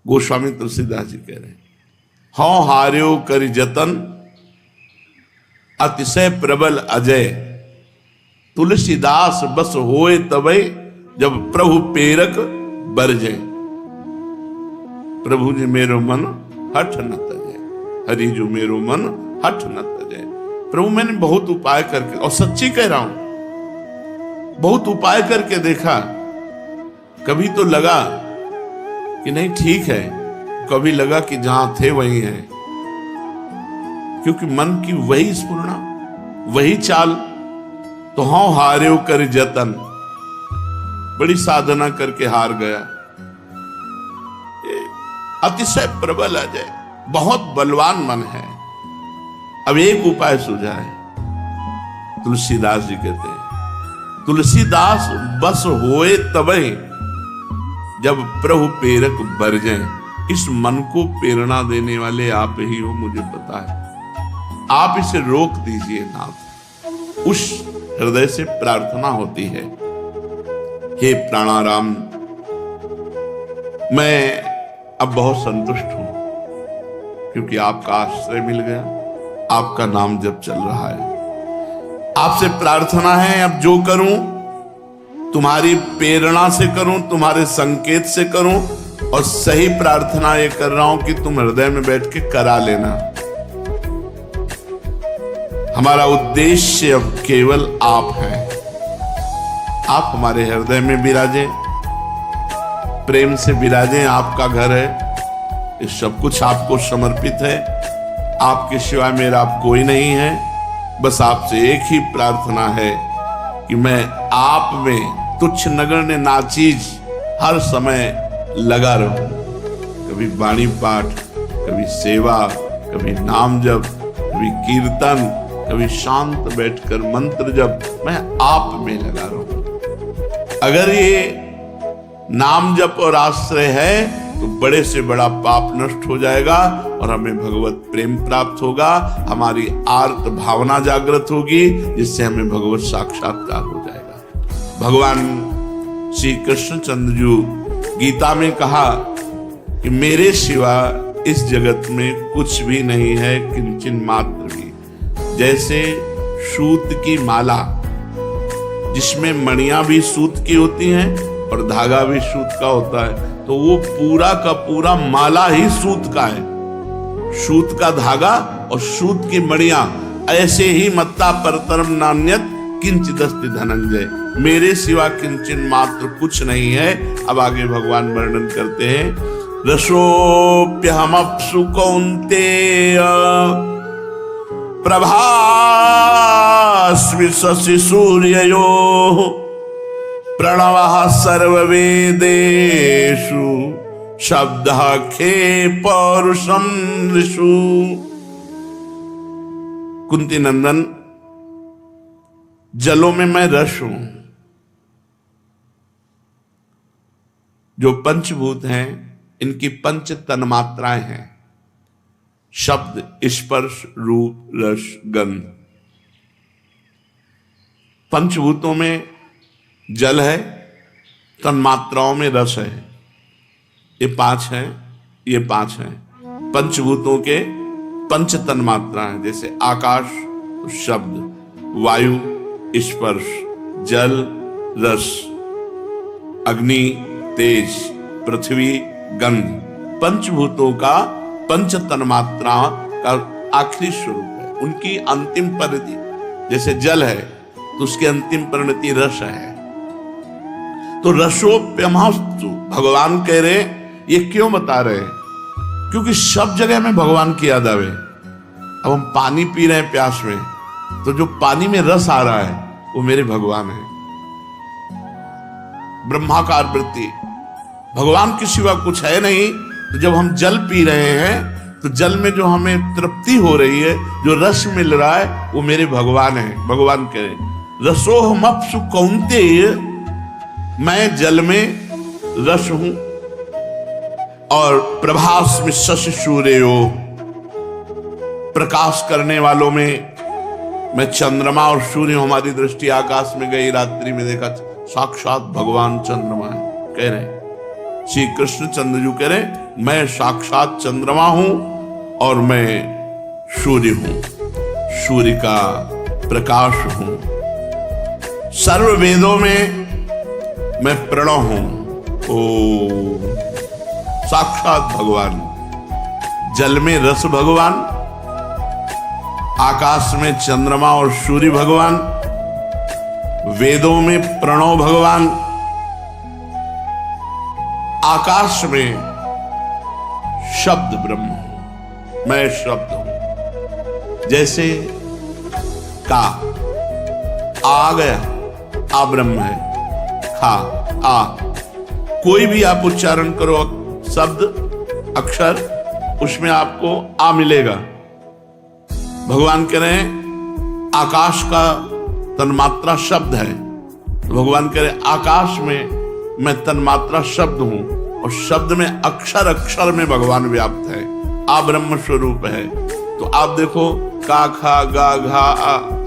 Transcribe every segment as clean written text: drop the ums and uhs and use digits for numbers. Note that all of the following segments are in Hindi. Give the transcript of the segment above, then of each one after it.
गोस्वामी तुलसीदास जी कह रहे हैं, हौ हार्यो कर जतन अतिशय प्रबल अजय, तुलसीदास बस होए तबे जब प्रभु पेरक बरजे। प्रभु जी मेरो मन हठ न तजे, हरि जो मेरो मन हठ न तजे। प्रभु मैंने बहुत उपाय करके, और सच्ची कह रहा हूं, बहुत उपाय करके देखा, कभी तो लगा कि नहीं ठीक है, कभी लगा कि जहां थे वही है, क्योंकि मन की वही स्फुरना, वही चाल। तो हाँ हार्यो कर जतन, बड़ी साधना करके हार गया। अतिशय प्रबल अजय, बहुत बलवान मन है। अब एक उपाय सूझा है, तुलसीदास जी कहते हैं, तुलसीदास बस होए तबे जब प्रभु प्रेरक बरजे। इस मन को प्रेरणा देने वाले आप ही हो, मुझे पता है। आप इसे रोक दीजिए नाथ। उस हृदय से प्रार्थना होती है, हे प्राणाराम, मैं अब बहुत संतुष्ट हूं, क्योंकि आपका आश्रय मिल गया, आपका नाम जब चल रहा है। आपसे प्रार्थना है, अब जो करूं तुम्हारी प्रेरणा से करूं, तुम्हारे संकेत से करूं, और सही प्रार्थना ये कर रहा हूं कि तुम हृदय में बैठ के करा लेना। हमारा उद्देश्य अब केवल आप हैं। आप हमारे हृदय में विराजें, प्रेम से विराजें। आपका घर है, ये सब कुछ आपको समर्पित है। आपके सिवाय मेरा कोई नहीं है। बस आपसे एक ही प्रार्थना है कि मैं आप में तुच्छ नगण्य नाचीज हर समय लगा रहूं। कभी वाणी पाठ, कभी सेवा, कभी नाम जप, कभी कीर्तन, कभी शांत बैठकर मंत्र जप, मैं आप में लगा रहूं। अगर ये नाम जप और आश्रय है तो बड़े से बड़ा पाप नष्ट हो जाएगा और हमें भगवत प्रेम प्राप्त होगा। हमारी आर्त भावना जागृत होगी, जिससे हमें भगवत साक्षात्कार हो जाएगा। भगवान श्री कृष्णचंद्र जी गीता में कहा कि मेरे सिवा इस जगत में कुछ भी नहीं है, किंचन मात्र भी। जैसे सूत की माला, जिसमें मणियां भी सूत की होती हैं और धागा भी सूत का होता है, तो वो पूरा का पूरा माला ही सूत का है। सूत का धागा और सूत की मणियां, ऐसे ही मत्ता परतरम नान्यत किंचिदस्ति धनंजय। मेरे सिवा किंचन मात्र कुछ नहीं है। अब आगे भगवान वर्णन करते हैं, रसोप्यहमप्सु कौन्तेय प्रभास्मि शशि सूर्ययोः प्रणवः सर्ववेदेषु शब्दः खे पौरुषं ऋषु। कुंती नंदन, जलों में मैं रस हूं। जो पंचभूत हैं, इनकी पंच तन्मात्राएं हैं, शब्द, स्पर्श, रूप, रस, गंध। पंचभूतों में जल है, तन्मात्राओं में रस है। ये पांच हैं, ये पांच हैं। पंचभूतों के पंच तन्मात्राएं, जैसे आकाश शब्द, वायु स्पर्श, जल रस, अग्नि तेज, पृथ्वी गंध। पंचभूतों का पंच तन्मात्रा का आखिरी स्वरूप है, उनकी अंतिम परिणति। जैसे जल है तो उसकी अंतिम परिणति रस है। तो रसोप्यमस्तु भगवान कह रहे, ये क्यों बता रहे? क्योंकि सब जगह में भगवान की याद आवे। अब हम पानी पी रहे हैं प्यास में, तो जो पानी में रस आ रहा है वो मेरे भगवान है। ब्रह्माकार वृत्ति, भगवान के सिवा कुछ है नहीं। तो जब हम जल पी रहे हैं तो जल में जो हमें तृप्ति हो रही है, जो रस मिल रहा है, वो मेरे भगवान है। भगवान कह रहे, रसोहमप्सु कौन्तेय, मैं जल में रस हूं। और प्रभास्मि शशि सूर्यो, प्रकाश करने वालों में मैं चंद्रमा और सूर्य। हमारी दृष्टि आकाश में गई, रात्रि में देखा साक्षात भगवान चंद्रमा है। कह रहे श्री कृष्ण चंद्र जी कह रहे मैं साक्षात चंद्रमा हूं और मैं सूर्य हूं, सूर्य का प्रकाश हूं। सर्व वेदों में मैं प्रणव हूं। ओ साक्षात भगवान, जल में रस भगवान, आकाश में चंद्रमा और सूर्य भगवान, वेदों में प्रणव भगवान, आकाश में शब्द ब्रह्म हूं, मैं शब्द हूं। जैसे का आ गया, आ ब्रह्म है, खा आ, कोई भी आप उच्चारण करो शब्द अक्षर, उसमें आपको आ मिलेगा। भगवान कह रहे हैं आकाश का तन्मात्रा शब्द है, तो भगवान कह रहे आकाश में मैं तन्मात्रा शब्द हूं, और शब्द में अक्षर अक्षर में भगवान व्याप्त है, आ ब्रह्म स्वरूप है। तो आप देखो का खा गा घा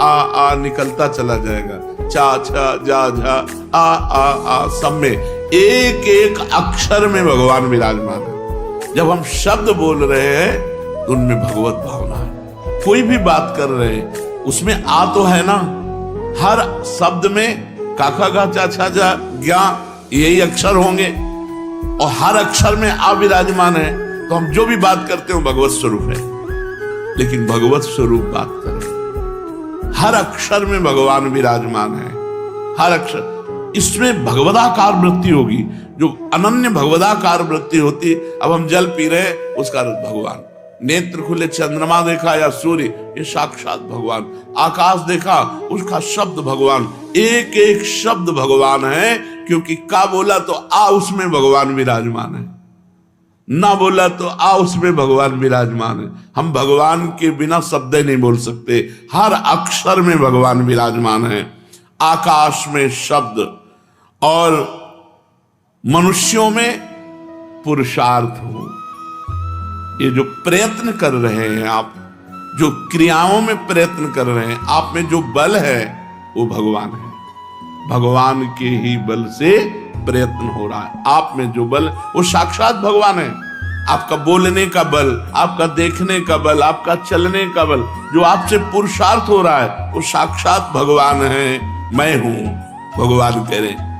आ निकलता चला जाएगा, चा छा जा झा आ सब में एक एक अक्षर में भगवान विराजमान है। जब हम शब्द बोल रहे हैं तो उनमें भगवत भावना है। कोई भी बात कर रहे हैं उसमें आ तो है ना, हर शब्द में काका गा चा छा जा ज्ञा यही अक्षर होंगे, और हर अक्षर में आ विराजमान है। तो हम जो भी बात करते हो भगवत स्वरूप है, लेकिन भगवत स्वरूप बात करें, हर अक्षर में भगवान विराजमान है, हर अक्षर। इसमें भगवदाकार वृत्ति होगी, जो अनन्य भगवदाकार वृत्ति होती। अब हम जल पी रहे, उसका भगवान, नेत्र खुले चंद्रमा देखा या सूर्य, ये साक्षात भगवान, आकाश देखा उसका शब्द भगवान, एक एक शब्द भगवान है। क्योंकि का बोला तो आ उसमें भगवान विराजमान है, ना बोला तो आ उसमें भगवान विराजमान है। हम भगवान के बिना शब्द नहीं बोल सकते, हर अक्षर में भगवान विराजमान है। आकाश में शब्द, और मनुष्यों में पुरुषार्थ हो। ये जो प्रयत्न कर रहे हैं आप, जो क्रियाओं में प्रयत्न कर रहे हैं, आप में जो बल है वो भगवान है। भगवान के ही बल से प्रयत्न हो रहा है। आप में जो बल वो साक्षात भगवान है। आपका बोलने का बल, आपका देखने का बल, आपका चलने का बल, जो आपसे पुरुषार्थ हो रहा है वो साक्षात भगवान है। मैं हूं, भगवान कह रहे।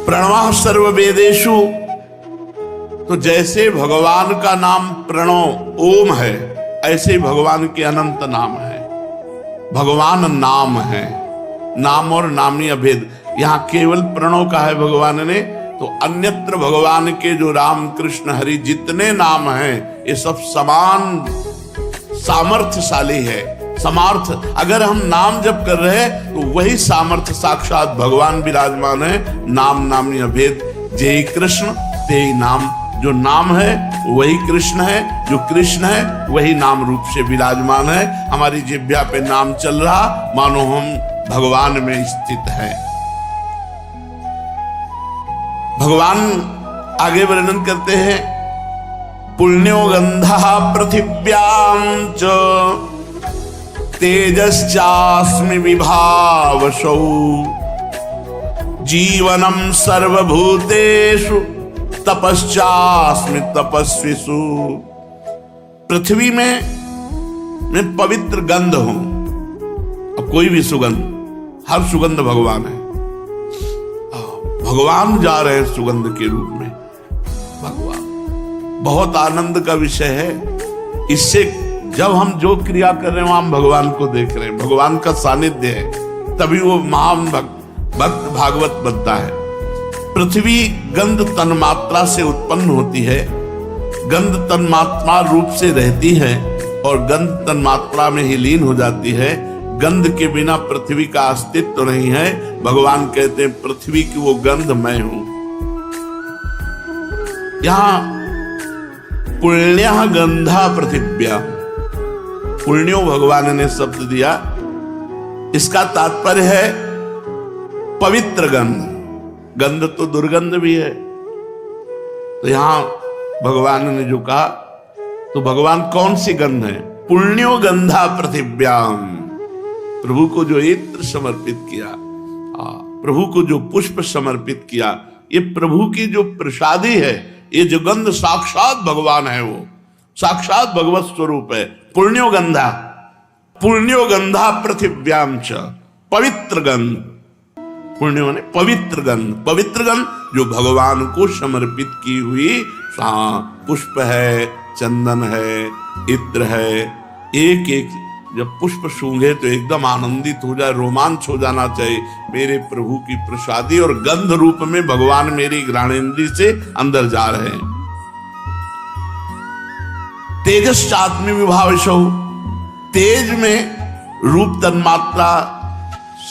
प्रणवः सर्व वेदेषु, तो जैसे भगवान का नाम प्रणव ओम है, ऐसे भगवान के अनंत नाम है। भगवान नाम है, नाम और नामी अभेद। यहां केवल प्रणव का है भगवान ने, तो अन्यत्र भगवान के जो राम कृष्ण हरि जितने नाम हैं, ये सब समान सामर्थ्यशाली है। सामर्थ, अगर हम नाम जप कर रहे हैं तो वही सामर्थ्य साक्षात भगवान विराजमान है। नाम नामी अभेद, जय कृष्ण ते नाम, जो नाम है वही कृष्ण है, जो कृष्ण है वही नाम रूप से विराजमान है। हमारी जिह्वा पे नाम चल रहा, मानो हम भगवान में स्थित है। भगवान आगे वर्णन करते हैं, पुण्यो गंधः पृथिव्यां च तेजश्चास्मि विभावसौ, जीवनम सर्वभूतेषु तपश्चास्मि तपस्विषु। पृथ्वी में मैं पवित्र गंध हूं। अब कोई भी सुगंध, हर सुगंध भगवान है। भगवान जा रहे हैं सुगंध के रूप में। भगवान बहुत आनंद का विषय है। इससे जब हम जो क्रिया कर रहे हैं हम भगवान को देख रहे हैं, भगवान का सानिध्य है, तभी वो महान भक्त भागवत बनता है। पृथ्वी गंध तन्मात्रा से उत्पन्न होती है, गंध तन्मात्रा रूप से रहती है और गंध तन्मात्रा में ही लीन हो जाती है। गंध के बिना पृथ्वी का अस्तित्व तो नहीं है। भगवान कहते हैं पृथ्वी की वो गंध मैं हूं। यहां पुण्यः गंधा पृथिव्या, पुण्यो भगवान ने शब्द दिया। इसका तात्पर्य है पवित्र गंध। गंध तो दुर्गंध भी है। तो यहां भगवान ने जो कहा, तो भगवान कौन सी गंध है? पुण्यो गंधा पृथिव्याम, प्रभु को जो इत्र समर्पित किया, प्रभु को जो पुष्प समर्पित किया, ये प्रभु की जो प्रसादी है, ये जो गंध साक्षात भगवान है, वो साक्षात भगवत स्वरूप है। पुण्योगंधा, पुण्योगंधा पृथिव्याम च, पवित्र गंध, पुण्य माने पवित्र गंध, पवित्र गंध जो भगवान को समर्पित की हुई पुष्प है, चंदन है, इत्र है। एक एक जब पुष्प सूंघे तो एकदम आनंदित हो जाए, रोमांच हो जाना चाहिए, मेरे प्रभु की प्रसादी और गंध रूप में भगवान मेरी घ्राणेन्द्रिय से अंदर जा रहे हैं। तेजश्चात्म्य विभाविशौ, तेज में रूप तन्मात्रा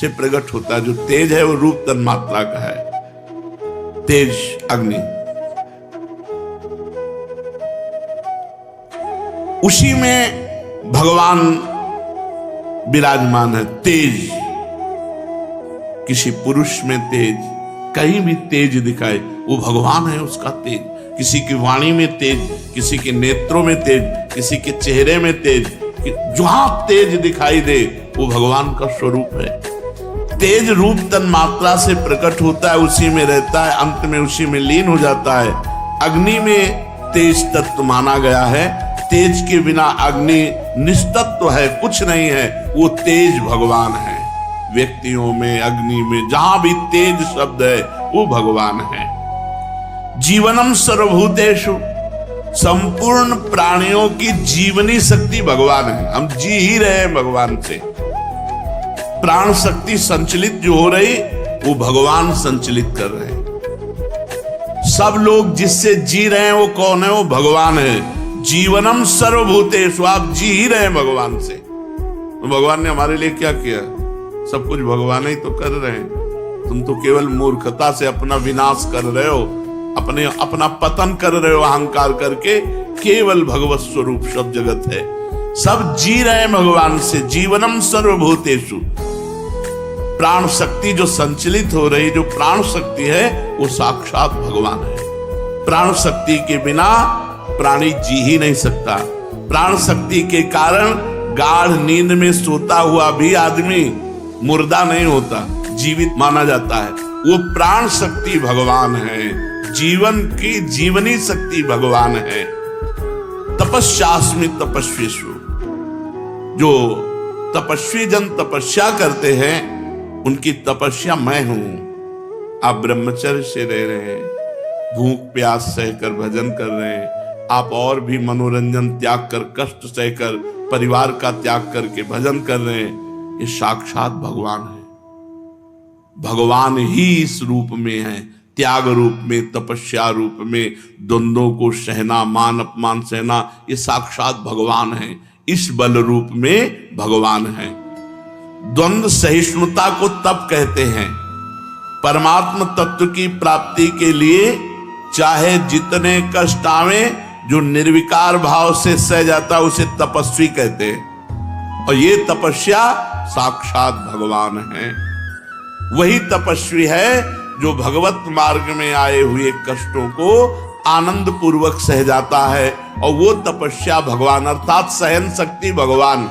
से प्रकट होता है। जो तेज है वो रूप तन्मात्रा का है, तेज अग्नि, उसी में भगवान विराजमान है। तेज, किसी पुरुष में तेज, कहीं भी तेज दिखाए वो भगवान है, उसका तेज। किसी की वाणी में तेज, किसी के नेत्रों में तेज, किसी के चेहरे में तेज, जहां तेज दिखाई दे वो भगवान का स्वरूप है। तेज रूप तन्मात्रा से प्रकट होता है, उसी में रहता है, अंत में उसी में लीन हो जाता है। अग्नि में तेज तत्व माना गया है। तेज के बिना अग्नि निस्तत्व है, कुछ नहीं है, वो तेज भगवान है। व्यक्तियों में, अग्नि में, जहां भी तेज शब्द है वो भगवान है। जीवनम सर्वभूतेषु, संपूर्ण प्राणियों की जीवनी शक्ति भगवान है। हम जी ही रहे हैं भगवान से। प्राण शक्ति संचलित जो हो रही वो भगवान संचलित कर रहे हैं। सब लोग जिससे जी रहे हैं वो कौन है? वो भगवान है। जीवनम सर्वभूतेषु, आप जी ही रहे हैं भगवान से। तो भगवान ने हमारे लिए क्या किया? सब कुछ भगवान ही तो कर रहे हैं। तुम तो केवल मूर्खता से अपना विनाश कर रहे हो, अपना पतन कर रहे हो अहंकार करके। केवल भगवत स्वरूप सब जगत है, सब जी रहे हैं भगवान से। जीवनम सर्वभूतेषु, प्राण शक्ति जो संचलित हो रही, जो प्राण शक्ति है वो साक्षात भगवान है। प्राण शक्ति के बिना प्राणी जी ही नहीं सकता। प्राण शक्ति के कारण गाढ़ नींद में सोता हुआ भी आदमी मुर्दा नहीं होता, जीवित माना जाता है। वो प्राण शक्ति भगवान है, जीवन की जीवनी शक्ति भगवान है। तपस्यास्मि तपस्वीषु, जो तपस्वी जन तपस्या करते हैं उनकी तपस्या मैं हूं। आप ब्रह्मचर्य से रह रहे हैं, भूख प्यास सहकर भजन कर रहे हैं, आप और भी मनोरंजन त्याग कर, कष्ट सहकर, परिवार का त्याग करके भजन कर रहे हैं, ये साक्षात भगवान है। भगवान ही इस रूप में है, त्याग रूप में, तपस्या रूप में, द्वंद्वों को सहना, मान अपमान सहना, ये साक्षात भगवान है। इस बल रूप में भगवान है। द्वंद्व सहिष्णुता को तप कहते हैं। परमात्म तत्व की प्राप्ति के लिए चाहे जितने कष्ट आवे, जो निर्विकार भाव से सह जाता उसे तपस्वी कहते हैं। और ये तपस्या साक्षात भगवान है। वही तपस्वी है जो भगवत मार्ग में आए हुए कष्टों को आनंद पूर्वक सह जाता है, और वो तपस्या भगवान, अर्थात सहन शक्ति भगवान।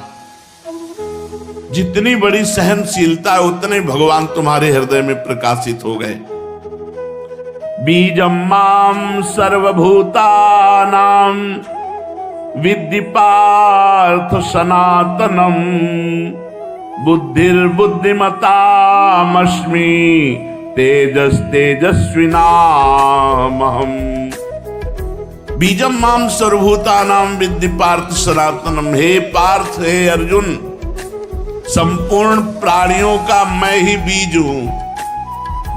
जितनी बड़ी सहनशीलता है उतने भगवान तुम्हारे हृदय में प्रकाशित हो गए। बीजम माम सर्वभूतानां विद्धि पार्थ सनातनम, बुद्धिर्बुद्धिमतामस्मि तेजस तेजस्विनामहम्। बीजम माम सर्वभूतानां विद्धि पार्थ सनातनम, हे पार्थ, हे अर्जुन, संपूर्ण प्राणियों का मैं ही बीज हूं।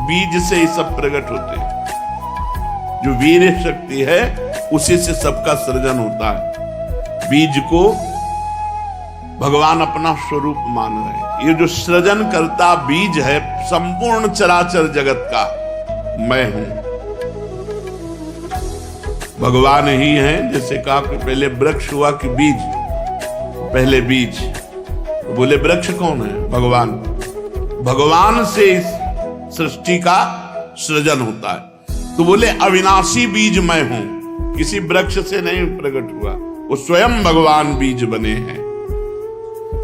बीज से ही सब प्रकट होते हैं। जो वीर शक्ति है उसी से सबका सृजन होता है। बीज को भगवान अपना स्वरूप मान रहे हैं। ये जो सृजन करता बीज है संपूर्ण चराचर जगत का, मैं हूं। भगवान ही है। जैसे कहा कि पहले वृक्ष हुआ कि बीज, पहले बीज, तो बोले वृक्ष कौन है? भगवान। भगवान से इस सृष्टि का सृजन होता है। तो बोले अविनाशी बीज मैं हूं, किसी वृक्ष से नहीं प्रकट हुआ, वो स्वयं भगवान बीज बने हैं।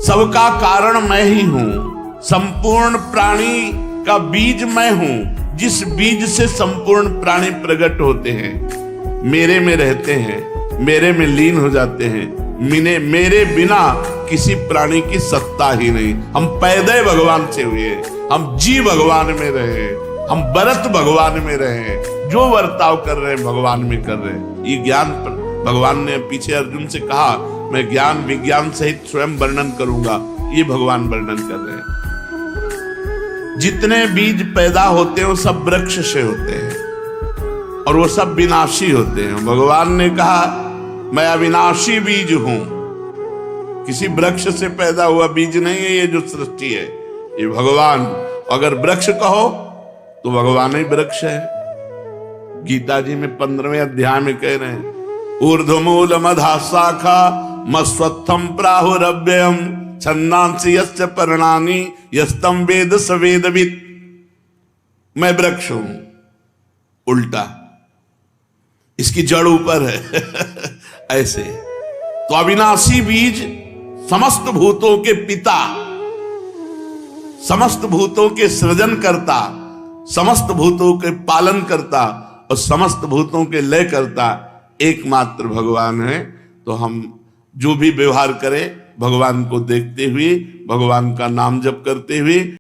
सबका कारण मैं ही हूं, संपूर्ण प्राणी का बीज मैं हूं, जिस बीज से संपूर्ण प्राणी प्रकट होते हैं। मेरे में रहते हैं, मेरे में लीन हो जाते हैं। मेरे बिना किसी प्राणी की सत्ता ही नहीं। हम पैदा भगवान से हुए, हम जी भगवान में रहे, हम बरत भगवान में रहे, जो वर्ताव कर रहे हैं भगवान में कर रहे हैं। ये ज्ञान भगवान ने पीछे अर्जुन से कहा, मैं ज्ञान विज्ञान सहित स्वयं वर्णन करूंगा, ये भगवान वर्णन कर रहे हैं। जितने बीज पैदा होते हैं वो सब वृक्ष से होते हैं और वो सब विनाशी होते हैं। भगवान ने कहा मैं अविनाशी बीज हूं, किसी वृक्ष से पैदा हुआ बीज नहीं है ये जो सृष्टि है, ये भगवान। अगर वृक्ष कहो तो भगवान ही वृक्ष है। गीता जी में 15वें अध्याय में कह रहे हैं, ऊर्ध्वमूल मधा शाखा मस्वत्थम प्राहुरव्ययम छन्दांसि यस्य पर्णानि यस्तम वेद स वेदवित्। मैं वृक्ष हूं, उल्टा, इसकी जड़ ऊपर है ऐसे। तो अविनाशी बीज समस्त भूतों के पिता, समस्त भूतों के सृजन करता, समस्त भूतों के पालन करता और समस्त भूतों के लय करता एकमात्र भगवान है। तो हम जो भी व्यवहार करें भगवान को देखते हुए, भगवान का नाम जप करते हुए,